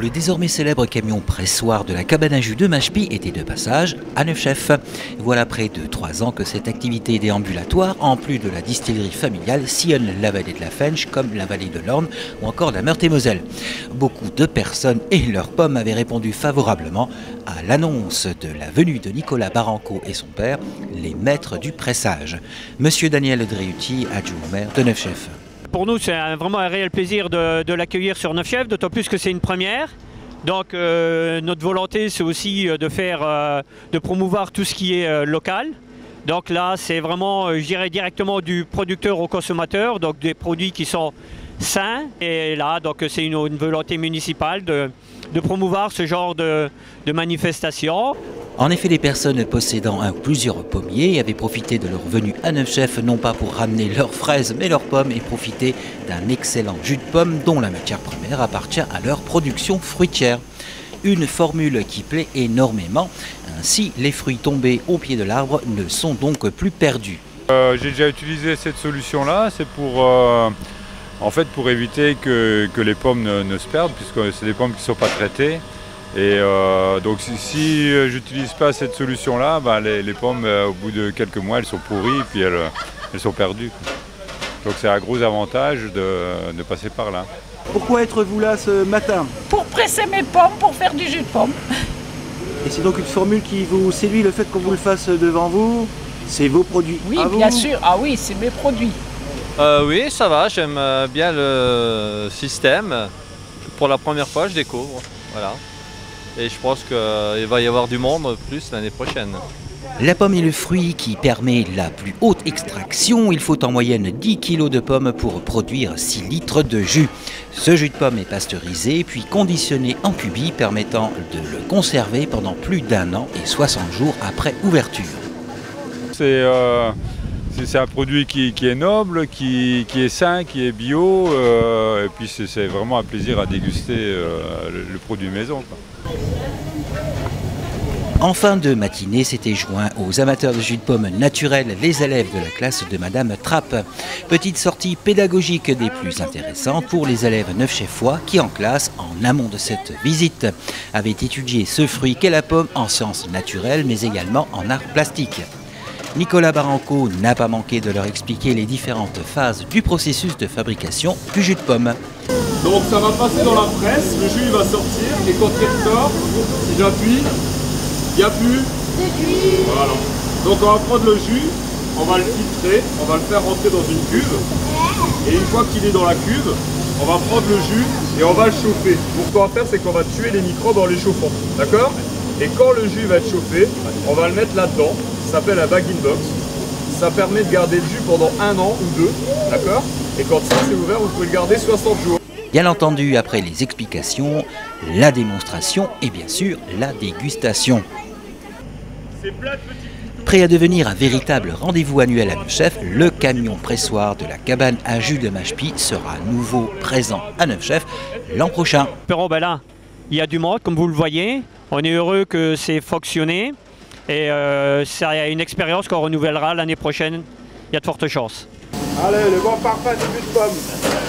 Le désormais célèbre camion pressoir de la cabane à jus de Machepy était de passage à Neufchef. Voilà près de 3 ans que cette activité déambulatoire, en plus de la distillerie familiale, sillonne la vallée de la Fensch comme la vallée de l'Orne ou encore la Meurthe-et-Moselle. Beaucoup de personnes et leurs pommes avaient répondu favorablement à l'annonce de la venue de Nicolas Baranco et son père, les maîtres du pressage. Monsieur Daniel Driuti, adjoint au maire de Neufchef. Pour nous, c'est vraiment un réel plaisir de l'accueillir sur Neufchef, d'autant plus que c'est une première. Donc notre volonté, c'est aussi de promouvoir tout ce qui est local. Donc là, c'est vraiment, je dirais, directement du producteur au consommateur, donc des produits qui sont sains. Et là, donc c'est une volonté municipale de promouvoir ce genre de manifestation. En effet, les personnes possédant un ou plusieurs pommiers avaient profité de leur venue à Neufchef, non pas pour ramener leurs fraises, mais leurs pommes, et profiter d'un excellent jus de pomme dont la matière première appartient à leur production fruitière. Une formule qui plaît énormément. Ainsi, les fruits tombés au pied de l'arbre ne sont donc plus perdus. J'ai déjà utilisé cette solution-là, c'est pour pour éviter que les pommes ne se perdent, puisque c'est des pommes qui ne sont pas traitées. Et donc si je n'utilise pas cette solution-là, les pommes, au bout de quelques mois, elles sont pourries et puis elles sont perdues. Donc c'est un gros avantage de passer par là. Pourquoi êtes-vous là ce matin? Pour presser mes pommes, pour faire du jus de pomme. Et c'est donc une formule qui vous séduit, le fait qu'on vous le fasse devant vous? C'est vos produits? Oui, bien sûr. Ah oui, c'est mes produits. Oui, ça va, j'aime bien le système. Pour la première fois, je découvre. Voilà. Et je pense qu'il va y avoir du monde plus l'année prochaine. La pomme est le fruit qui permet la plus haute extraction. Il faut en moyenne 10 kg de pommes pour produire 6 litres de jus. Ce jus de pomme est pasteurisé puis conditionné en cubis, permettant de le conserver pendant plus d'1 an et 60 jours après ouverture. C'est un produit qui est noble, qui est sain, qui est bio, et puis c'est vraiment un plaisir à déguster le produit maison, quoi. En fin de matinée, s'étaient joints aux amateurs de jus de pomme naturel les élèves de la classe de Madame Trappe. Petite sortie pédagogique des plus intéressantes pour les élèves neufchefois qui, en classe, en amont de cette visite, avaient étudié ce fruit qu'est la pomme en sciences naturelles, mais également en arts plastiques. Nicolas Baranco n'a pas manqué de leur expliquer les différentes phases du processus de fabrication du jus de pomme. Donc ça va passer dans la presse, le jus il va sortir, et quand il ressort, si j'appuie, il n'y a plus. Voilà. Donc on va prendre le jus, on va le filtrer, on va le faire rentrer dans une cuve, et une fois qu'il est dans la cuve, on va prendre le jus et on va le chauffer. Donc ce qu'on va faire, c'est qu'on va tuer les microbes en les chauffant, d'accord? Et quand le jus va être chauffé, on va le mettre là-dedans. Ça s'appelle un bag-in-box. Ça permet de garder le jus pendant 1 an ou 2, d'accord? Et quand ça c'est ouvert, vous pouvez le garder 60 jours. Bien entendu, après les explications, la démonstration et bien sûr la dégustation. Prêt à devenir un véritable rendez-vous annuel à Neufchef, le camion pressoir de la cabane à jus de Machepy sera à nouveau présent à Neufchef l'an prochain. Là, il y a du monde, comme vous le voyez. On est heureux que c'est fonctionné. Et c'est une expérience qu'on renouvellera l'année prochaine. Il y a de fortes chances. Allez, le bon parfum du jus de pomme.